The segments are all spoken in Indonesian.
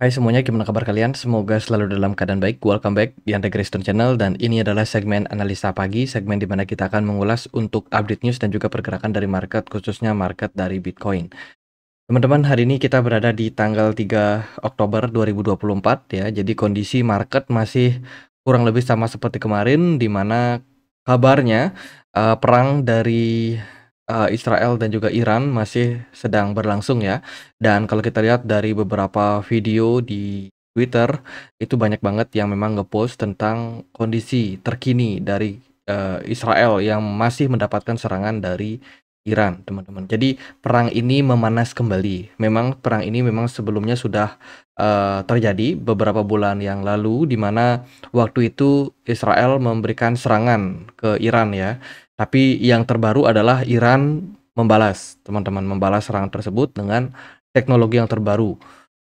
Hai semuanya, gimana kabar kalian? Semoga selalu dalam keadaan baik. Welcome back di Andre Kristen Channel, dan ini adalah segmen analisa pagi, segmen di mana kita akan mengulas untuk update news dan juga pergerakan dari market, khususnya market dari Bitcoin. Teman-teman, hari ini kita berada di tanggal 3 Oktober 2024 ya. Jadi kondisi market masih kurang lebih sama seperti kemarin, di mana kabarnya perang dari Israel dan juga Iran masih sedang berlangsung ya. Dan kalau kita lihat dari beberapa video di Twitter, itu banyak banget yang memang ngepost tentang kondisi terkini dari Israel yang masih mendapatkan serangan dari Iran, teman-teman. Jadi perang ini memanas kembali. Memang perang ini memang sebelumnya sudah terjadi beberapa bulan yang lalu, di mana waktu itu Israel memberikan serangan ke Iran ya. Tapi yang terbaru adalah Iran membalas, teman-teman, membalas serangan tersebut dengan teknologi yang terbaru.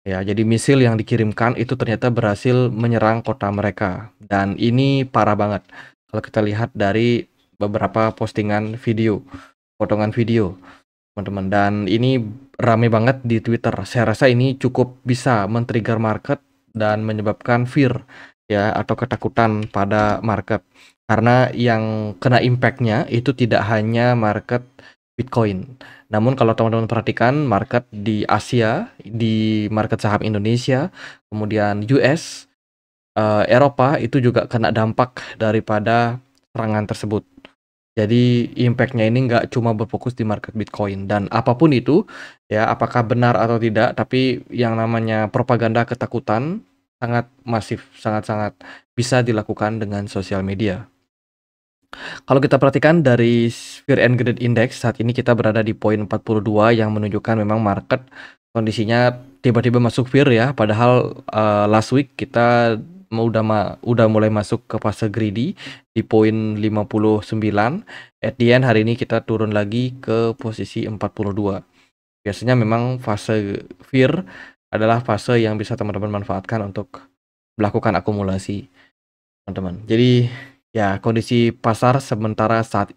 Ya, jadi misil yang dikirimkan itu ternyata berhasil menyerang kota mereka. Dan ini parah banget. Kalau kita lihat dari beberapa postingan video, potongan video, teman-teman. Dan ini rame banget di Twitter. Saya rasa ini cukup bisa men-trigger market dan menyebabkan fear ya, atau ketakutan pada market. Karena yang kena impact-nya itu tidak hanya market Bitcoin. Namun kalau teman-teman perhatikan market di Asia, di market saham Indonesia, kemudian US, Eropa itu juga kena dampak daripada serangan tersebut. Jadi impact-nya ini nggak cuma berfokus di market Bitcoin, dan apapun itu ya, apakah benar atau tidak, tapi yang namanya propaganda ketakutan sangat masif, sangat-sangat bisa dilakukan dengan sosial media. Kalau kita perhatikan dari Fear and Greed Index, saat ini kita berada di poin 42 yang menunjukkan memang market kondisinya tiba-tiba masuk fear ya, padahal last week kita udah mulai masuk ke fase greedy di poin 59. At the end hari ini kita turun lagi ke posisi 42. Biasanya memang fase fear adalah fase yang bisa teman-teman manfaatkan untuk melakukan akumulasi, teman-teman. Jadi ya, kondisi pasar sementara saat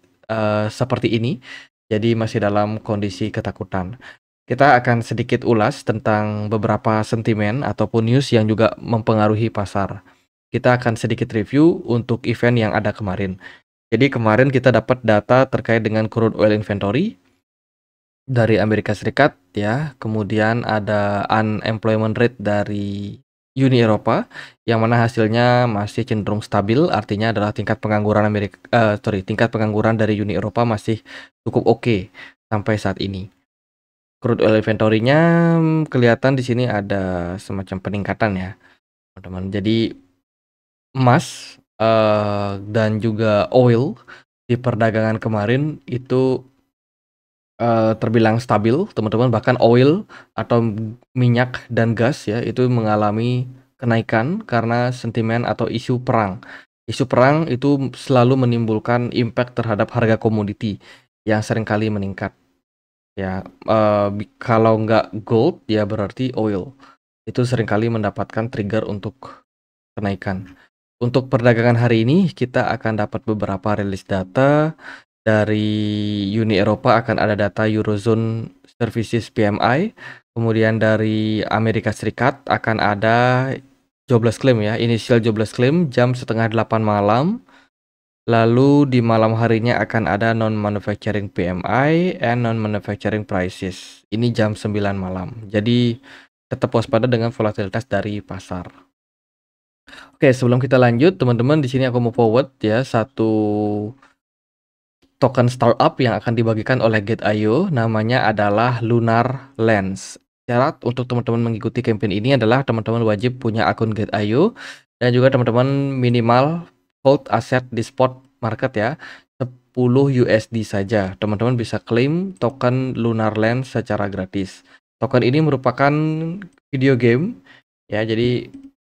seperti ini, jadi masih dalam kondisi ketakutan. Kita akan sedikit ulas tentang beberapa sentimen ataupun news yang juga mempengaruhi pasar. Kita akan sedikit review untuk event yang ada kemarin. Jadi kemarin kita dapat data terkait dengan crude oil inventory dari Amerika Serikat ya, kemudian ada unemployment rate dari Uni Eropa yang mana hasilnya masih cenderung stabil, artinya adalah tingkat pengangguran tingkat pengangguran dari Uni Eropa masih cukup oke sampai saat ini. Crude oil inventory-nya kelihatan di sini ada semacam peningkatan ya, teman-teman. Jadi emas dan juga oil di perdagangan kemarin itu terbilang stabil, teman-teman. Bahkan oil atau minyak dan gas ya, itu mengalami kenaikan karena sentimen atau isu perang. Isu perang itu selalu menimbulkan impact terhadap harga komoditi yang seringkali meningkat. Ya, kalau nggak gold ya berarti oil. Itu seringkali mendapatkan trigger untuk kenaikan. Untuk perdagangan hari ini kita akan dapat beberapa rilis data. Dari Uni Eropa akan ada data Eurozone Services PMI, kemudian dari Amerika Serikat akan ada jobless claim ya, initial jobless claim jam setengah 8 malam. Lalu di malam harinya akan ada non-manufacturing PMI and non-manufacturing prices. Ini jam 9 malam. Jadi tetap waspada dengan volatilitas dari pasar. Oke, sebelum kita lanjut, teman-teman, di sini aku mau forward ya satu token startup yang akan dibagikan oleh Gate.io, namanya adalah Lunar Lens. Syarat untuk teman-teman mengikuti campaign ini adalah teman-teman wajib punya akun Gate.io dan juga teman-teman minimal hold aset di spot market ya, 10 USD saja. Teman-teman bisa klaim token Lunar Lens secara gratis. Token ini merupakan video game ya, jadi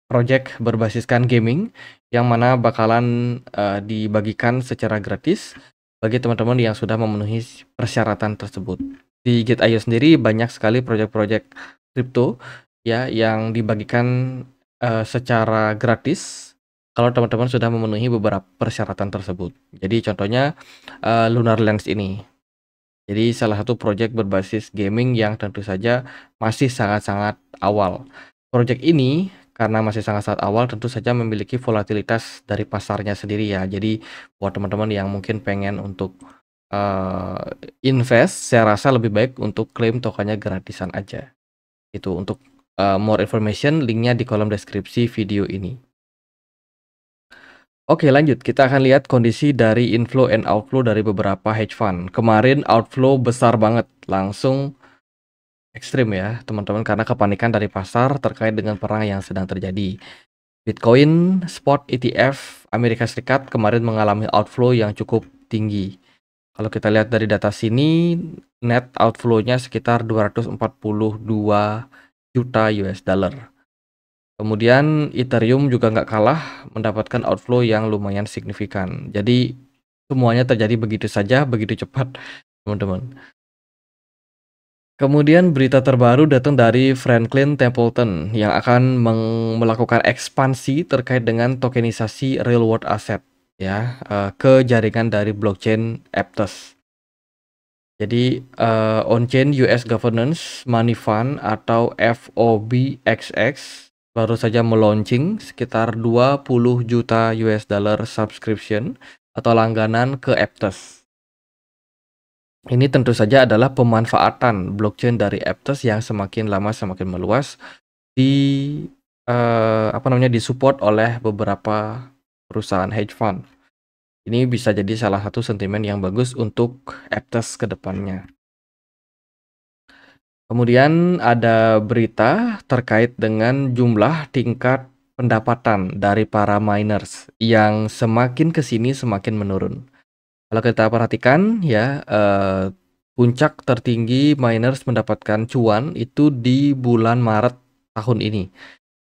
project berbasiskan gaming yang mana bakalan dibagikan secara gratis bagi teman-teman yang sudah memenuhi persyaratan tersebut. Di Gate.io sendiri banyak sekali proyek-proyek kripto ya yang dibagikan secara gratis kalau teman-teman sudah memenuhi beberapa persyaratan tersebut. Jadi contohnya Lunar Lens ini. Jadi salah satu proyek berbasis gaming yang tentu saja masih sangat-sangat awal. Project ini karena masih sangat-sangat awal tentu saja memiliki volatilitas dari pasarnya sendiri ya. Jadi buat teman-teman yang mungkin pengen untuk invest, saya rasa lebih baik untuk klaim tokennya gratisan aja. Itu untuk more information, linknya di kolom deskripsi video ini. Oke, lanjut. Kita akan lihat kondisi dari inflow and outflow dari beberapa hedge fund. Kemarin outflow besar banget, langsung ekstrim ya, teman-teman, karena kepanikan dari pasar terkait dengan perang yang sedang terjadi. Bitcoin spot ETF Amerika Serikat kemarin mengalami outflow yang cukup tinggi. Kalau kita lihat dari data sini, net outflow-nya sekitar 242 juta US dollar. Kemudian Ethereum juga nggak kalah mendapatkan outflow yang lumayan signifikan. Jadi semuanya terjadi begitu saja, begitu cepat, teman-teman. Kemudian berita terbaru datang dari Franklin Templeton yang akan melakukan ekspansi terkait dengan tokenisasi real world asset ya, ke jaringan dari blockchain Aptos. Jadi on-chain US Governance Money Fund atau FOBXX baru saja meluncing sekitar 20 juta US dollar subscription atau langganan ke Aptos. Ini tentu saja adalah pemanfaatan blockchain dari Aptos yang semakin lama semakin meluas disupport oleh beberapa perusahaan hedge fund. Ini bisa jadi salah satu sentimen yang bagus untuk Aptos ke depannya. Kemudian ada berita terkait dengan jumlah tingkat pendapatan dari para miners yang semakin kesini semakin menurun. Kalau kita perhatikan ya, puncak tertinggi miners mendapatkan cuan itu di bulan Maret tahun ini,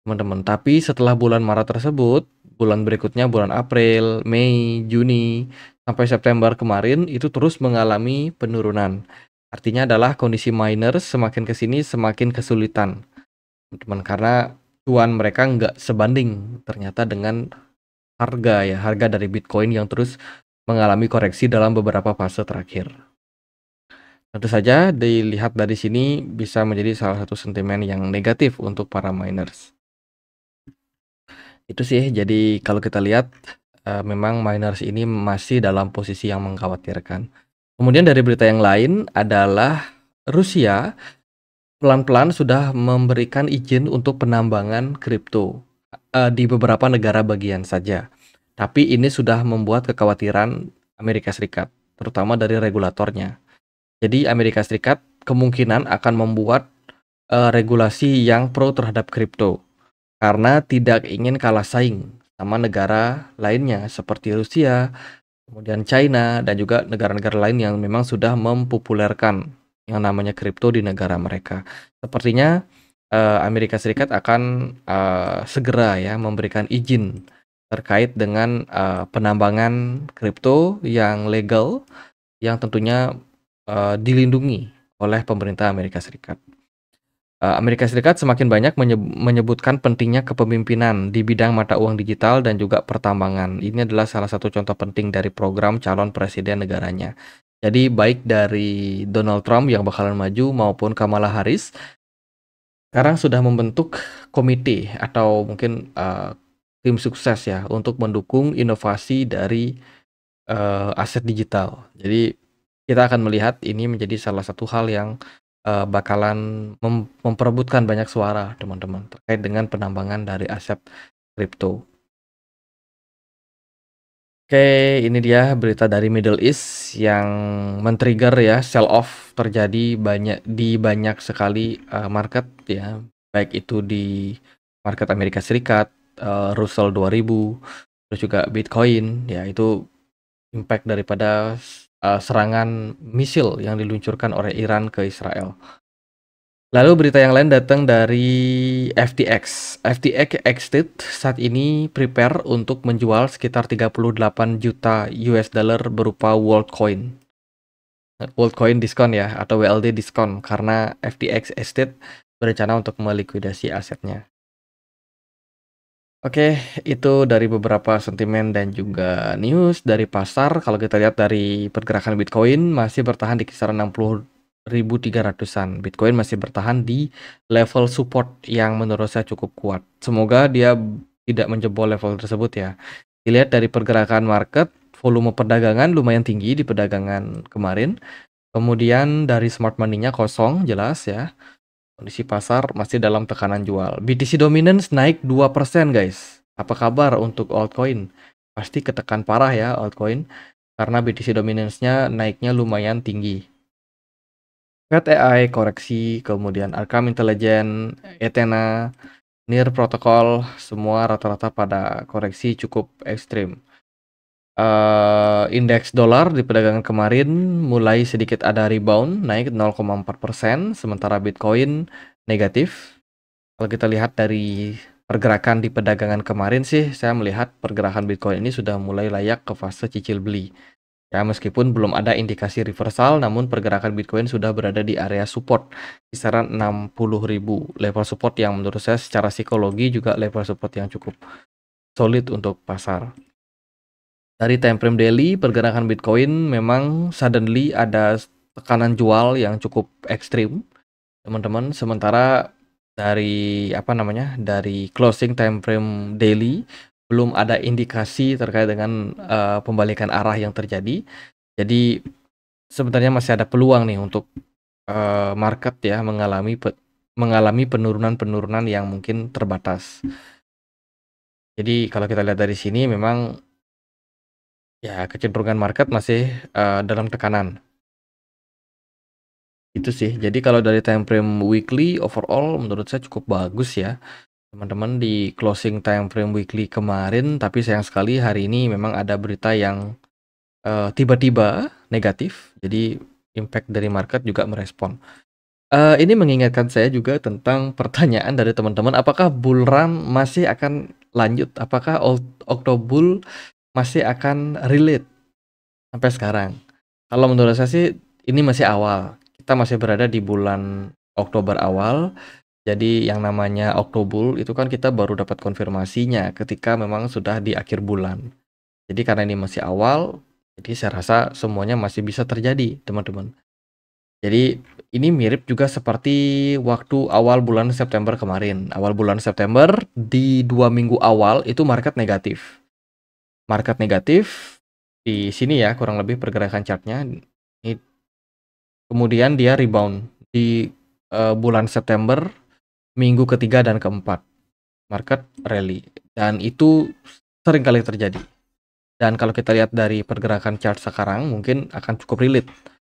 teman-teman. Tapi setelah bulan Maret tersebut, bulan berikutnya bulan April, Mei, Juni, sampai September kemarin itu terus mengalami penurunan. Artinya adalah kondisi miners semakin kesini semakin kesulitan, teman-teman, karena cuan mereka nggak sebanding ternyata dengan harga dari Bitcoin yang terus mengalami koreksi dalam beberapa fase terakhir. Tentu saja dilihat dari sini bisa menjadi salah satu sentimen yang negatif untuk para miners. Itu sih, jadi kalau kita lihat memang miners ini masih dalam posisi yang mengkhawatirkan. Kemudian dari berita yang lain adalah Rusia pelan-pelan sudah memberikan izin untuk penambangan kripto di beberapa negara bagian saja. Tapi ini sudah membuat kekhawatiran Amerika Serikat, terutama dari regulatornya. Jadi Amerika Serikat kemungkinan akan membuat regulasi yang pro terhadap kripto karena tidak ingin kalah saing sama negara lainnya seperti Rusia, kemudian China, dan juga negara-negara lain yang memang sudah mempopulerkan yang namanya kripto di negara mereka. Sepertinya Amerika Serikat akan segera ya memberikan izin terkait dengan penambangan kripto yang legal yang tentunya dilindungi oleh pemerintah Amerika Serikat. Amerika Serikat semakin banyak menyebutkan pentingnya kepemimpinan di bidang mata uang digital dan juga pertambangan. Ini adalah salah satu contoh penting dari program calon presiden negaranya. Jadi baik dari Donald Trump yang bakalan maju maupun Kamala Harris sekarang sudah membentuk komite atau mungkin tim sukses ya untuk mendukung inovasi dari aset digital. Jadi kita akan melihat ini menjadi salah satu hal yang bakalan memperebutkan banyak suara teman-teman terkait dengan penambangan dari aset kripto. Oke, ini dia berita dari Middle East yang men-trigger ya sell off terjadi di banyak sekali market ya, baik itu di market Amerika Serikat, Russell 2000, terus juga Bitcoin ya, itu impact daripada serangan misil yang diluncurkan oleh Iran ke Israel. Lalu berita yang lain datang dari FTX. FTX Exit saat ini prepare untuk menjual sekitar 38 juta US dollar berupa Worldcoin. Worldcoin diskon ya, atau WLD diskon, karena FTX Exit berencana untuk melikuidasi asetnya. Oke, itu dari beberapa sentimen dan juga news dari pasar. Kalau kita lihat dari pergerakan Bitcoin masih bertahan di kisaran 1.300-an. Bitcoin masih bertahan di level support yang menurut saya cukup kuat. Semoga dia tidak menjebol level tersebut ya. Dilihat dari pergerakan market, volume perdagangan lumayan tinggi di perdagangan kemarin. Kemudian dari smart money-nya kosong, jelas ya. Kondisi pasar masih dalam tekanan jual. BTC Dominance naik 2% guys. Apa kabar untuk altcoin? Pasti ketekan parah ya altcoin. Karena BTC Dominance-nya naiknya lumayan tinggi. Fed AI koreksi, kemudian Arkham Intelligence, Ethena, Near Protocol, semua rata-rata pada koreksi cukup ekstrim. Indeks dolar di perdagangan kemarin mulai sedikit ada rebound, naik 0,4%, sementara Bitcoin negatif. Kalau kita lihat dari pergerakan di perdagangan kemarin sih, saya melihat pergerakan Bitcoin ini sudah mulai layak ke fase cicil beli. Ya, meskipun belum ada indikasi reversal, namun pergerakan Bitcoin sudah berada di area support kisaran 60.000. Level support yang menurut saya secara psikologi juga level support yang cukup solid untuk pasar. Dari time frame daily, pergerakan Bitcoin memang suddenly ada tekanan jual yang cukup ekstrim, teman-teman. Sementara dari dari closing time frame daily belum ada indikasi terkait dengan pembalikan arah yang terjadi. Jadi sebenarnya masih ada peluang nih untuk market ya mengalami penurunan-penurunan yang mungkin terbatas. Jadi kalau kita lihat dari sini memang ya kecenderungan market masih dalam tekanan. Itu sih. Jadi kalau dari time frame weekly overall menurut saya cukup bagus ya. Teman-teman di closing time frame weekly kemarin, tapi sayang sekali hari ini memang ada berita yang tiba-tiba negatif. Jadi impact dari market juga merespon. Ini mengingatkan saya juga tentang pertanyaan dari teman-teman, apakah bull run masih akan lanjut? Apakah Octobull masih akan relate sampai sekarang? Kalau menurut saya sih ini masih awal. Kita masih berada di bulan Oktober awal. Jadi yang namanya Octobull itu kan kita baru dapat konfirmasinya ketika memang sudah di akhir bulan. Jadi karena ini masih awal, jadi saya rasa semuanya masih bisa terjadi, teman-teman. Jadi ini mirip juga seperti waktu awal bulan September kemarin. Awal bulan September di 2 minggu awal itu market negatif. Market negatif di sini ya kurang lebih pergerakan chartnya. Ini, kemudian dia rebound di bulan September minggu ketiga dan keempat. Market rally. Dan itu sering kali terjadi. Dan kalau kita lihat dari pergerakan chart sekarang mungkin akan cukup relate.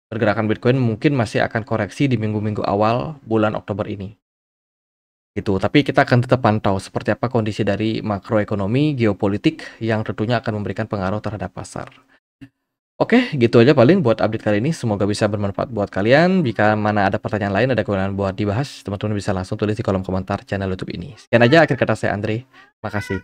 Pergerakan Bitcoin mungkin masih akan koreksi di minggu-minggu awal bulan Oktober ini. Gitu. Tapi kita akan tetap pantau seperti apa kondisi dari makroekonomi, geopolitik yang tentunya akan memberikan pengaruh terhadap pasar. Oke, gitu aja paling buat update kali ini. Semoga bisa bermanfaat buat kalian. Jika mana ada pertanyaan lain, ada kekurangan buat dibahas, teman-teman bisa langsung tulis di kolom komentar channel YouTube ini. Sekian aja akhir kata saya Andre. Makasih.